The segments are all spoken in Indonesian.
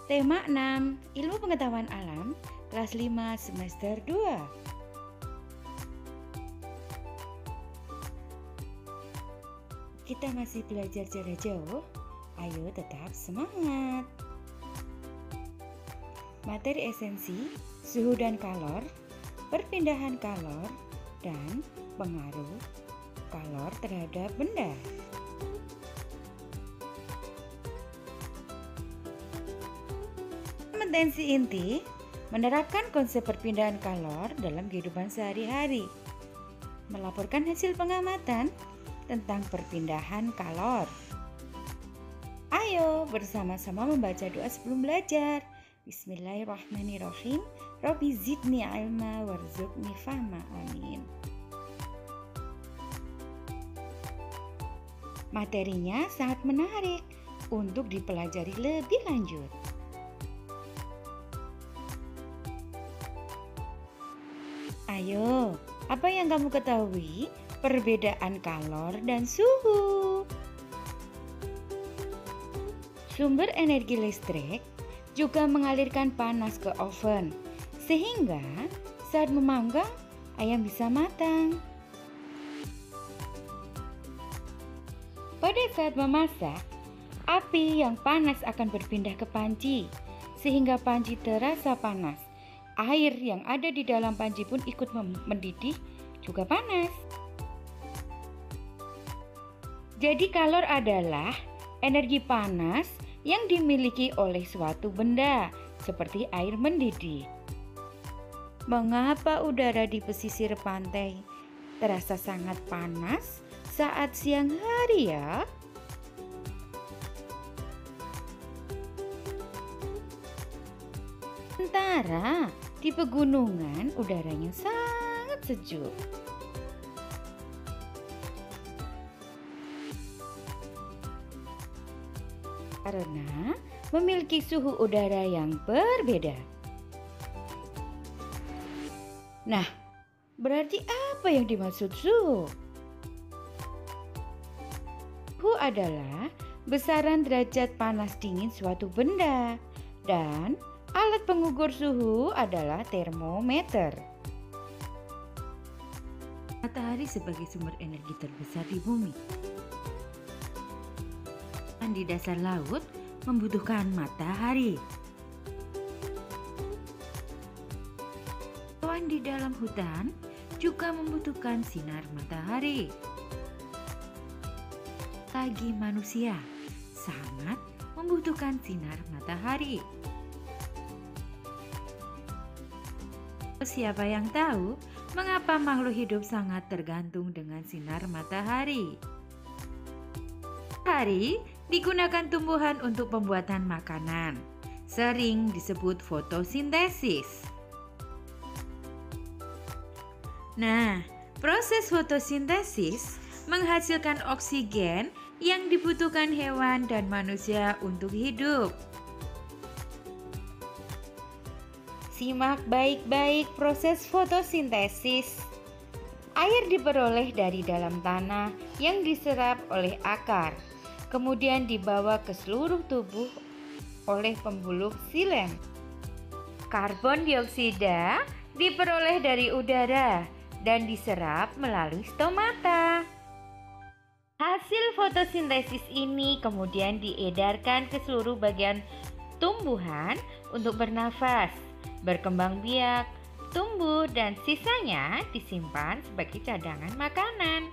Tema 6, Ilmu Pengetahuan Alam, kelas 5 semester 2. Kita masih belajar jarak jauh, ayo tetap semangat. Materi esensi, suhu dan kalor, perpindahan kalor, dan pengaruh kalor terhadap benda. Kompetensi inti menerapkan konsep perpindahan kalor dalam kehidupan sehari-hari, melaporkan hasil pengamatan tentang perpindahan kalor. Ayo bersama-sama membaca doa sebelum belajar. Bismillahirrahmanirrahim. Rabbi zidni ilma warzuqni fahma. Amin. Materinya sangat menarik untuk dipelajari lebih lanjut. Ayo, apa yang kamu ketahui perbedaan kalor dan suhu? Sumber energi listrik juga mengalirkan panas ke oven, sehingga saat memanggang, ayam bisa matang. Pada saat memasak, api yang panas akan berpindah ke panci, sehingga panci terasa panas. Air yang ada di dalam panci pun ikut mendidih, juga panas. Jadi kalor adalah energi panas yang dimiliki oleh suatu benda, seperti air mendidih. Mengapa udara di pesisir pantai terasa sangat panas saat siang hari ya? Sementara di pegunungan udaranya sangat sejuk. Karena memiliki suhu udara yang berbeda. Nah, berarti apa yang dimaksud suhu? Suhu adalah besaran derajat panas dingin suatu benda, dan alat pengukur suhu adalah termometer. Matahari sebagai sumber energi terbesar di bumi. Di dasar laut membutuhkan matahari. Hewan di dalam hutan juga membutuhkan sinar matahari. Bagi manusia sangat membutuhkan sinar matahari. Siapa yang tahu mengapa makhluk hidup sangat tergantung dengan sinar matahari? Matahari digunakan tumbuhan untuk pembuatan makanan, sering disebut fotosintesis. Nah, proses fotosintesis menghasilkan oksigen yang dibutuhkan hewan dan manusia untuk hidup. Simak baik-baik proses fotosintesis. Air diperoleh dari dalam tanah yang diserap oleh akar, kemudian dibawa ke seluruh tubuh oleh pembuluh xilem. Karbon dioksida diperoleh dari udara dan diserap melalui stomata. Hasil fotosintesis ini kemudian diedarkan ke seluruh bagian tumbuhan untuk bernafas, berkembang biak, tumbuh, dan sisanya disimpan sebagai cadangan makanan.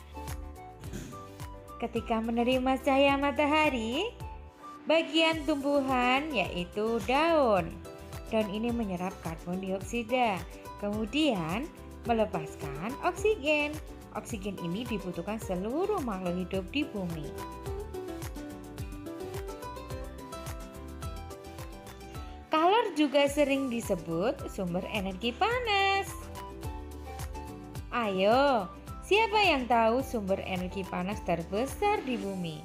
Ketika menerima cahaya matahari, bagian tumbuhan yaitu daun ini menyerap karbon dioksida, kemudian melepaskan oksigen. Oksigen ini dibutuhkan seluruh makhluk hidup di bumi. Kalor juga sering disebut sumber energi panas. Ayo, siapa yang tahu sumber energi panas terbesar di bumi?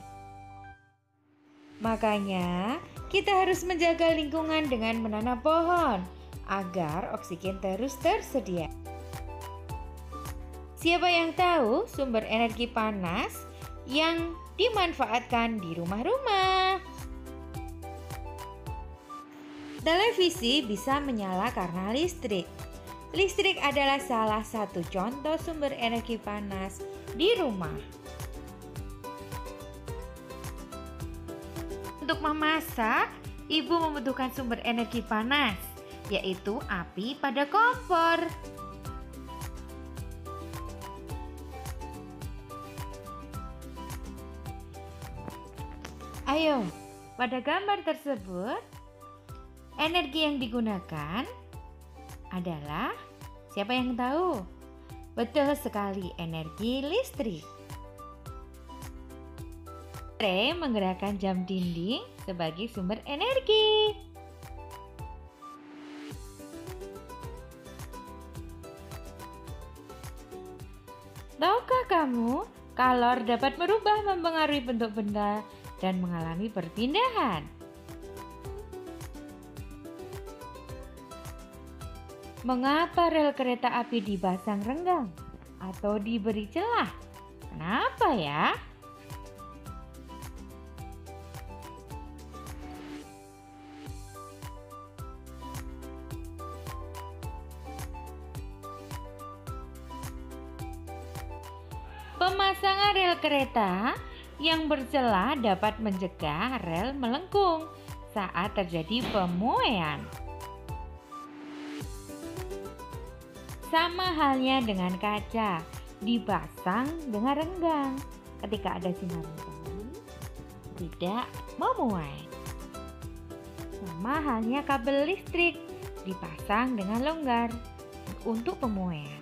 Makanya, kita harus menjaga lingkungan dengan menanam pohon agar oksigen terus tersedia. Siapa yang tahu sumber energi panas yang dimanfaatkan di rumah-rumah? Televisi bisa menyala karena listrik. Listrik adalah salah satu contoh sumber energi panas di rumah. Untuk memasak, ibu membutuhkan sumber energi panas, yaitu api pada kompor. Ayo, pada gambar tersebut, energi yang digunakan adalah, siapa yang tahu? Betul sekali, energi listrik. Baterai menggerakkan jam dinding sebagai sumber energi. Tahukah kamu, kalor dapat merubah mempengaruhi bentuk benda dan mengalami perpindahan? Mengapa rel kereta api dipasang renggang atau diberi celah? Kenapa ya? Pemasangan rel kereta yang bercelah dapat mencegah rel melengkung saat terjadi pemuaian. Sama halnya dengan kaca, dipasang dengan renggang. Ketika ada sinar matahari, tidak memuai. Sama halnya kabel listrik, dipasang dengan longgar untuk pemuaian.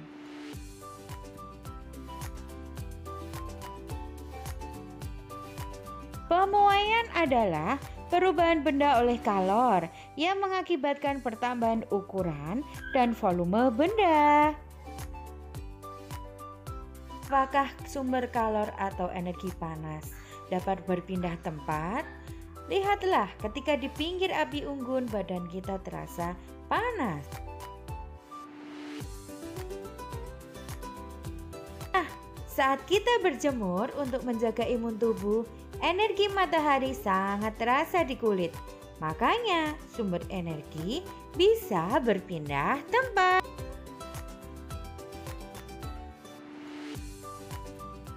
Pemuaian adalah perubahan benda oleh kalor yang mengakibatkan pertambahan ukuran dan volume benda. Apakah sumber kalor atau energi panas dapat berpindah tempat? Lihatlah, ketika di pinggir api unggun badan kita terasa panas. Saat kita berjemur untuk menjaga imun tubuh, energi matahari sangat terasa di kulit. Makanya sumber energi bisa berpindah tempat.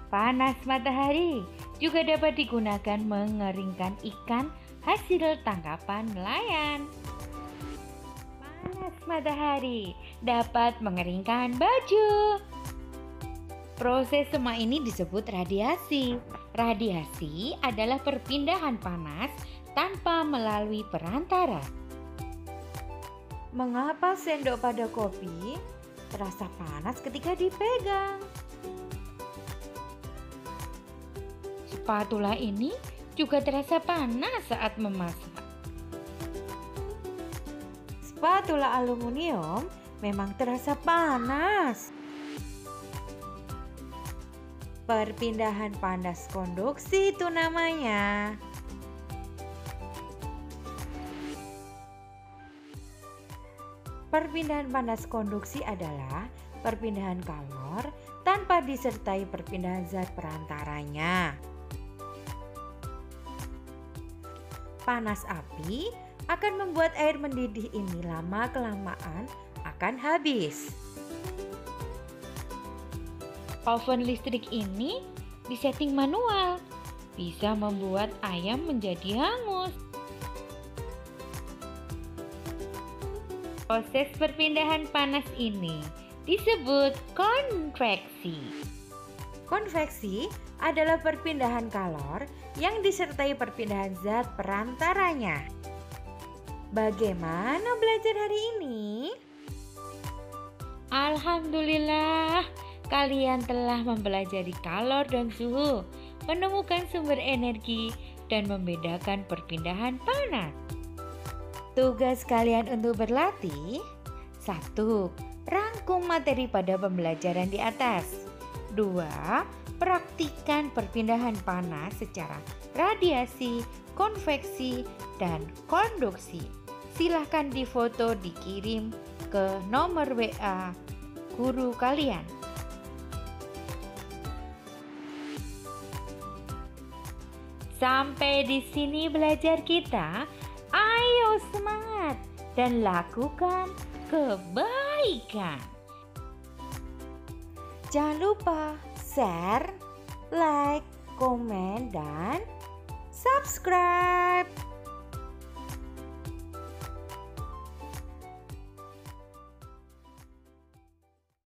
Panas matahari juga dapat digunakan mengeringkan ikan hasil tangkapan nelayan. Panas matahari dapat mengeringkan baju. Proses semua ini disebut radiasi. Radiasi adalah perpindahan panas tanpa melalui perantara. Mengapa sendok pada kopi terasa panas ketika dipegang? Spatula ini juga terasa panas saat memasak. Spatula aluminium memang terasa panas. Perpindahan panas konduksi itu namanya. Perpindahan panas konduksi adalah perpindahan kalor tanpa disertai perpindahan zat perantaranya. Panas api akan membuat air mendidih ini lama-kelamaan akan habis. Oven listrik ini disetting manual, bisa membuat ayam menjadi hangus. Proses perpindahan panas ini disebut konveksi. Konveksi adalah perpindahan kalor yang disertai perpindahan zat perantaranya. Bagaimana belajar hari ini? Alhamdulillah, kalian telah mempelajari kalor dan suhu, menemukan sumber energi, dan membedakan perpindahan panas. Tugas kalian untuk berlatih: 1. Rangkum materi pada pembelajaran di atas. 2. Praktikkan perpindahan panas secara radiasi, konveksi, dan konduksi. Silahkan difoto dikirim ke nomor WA guru kalian. Sampai di sini belajar kita. Ayo semangat! dan lakukan kebaikan. Jangan lupa share, like, komen, dan subscribe.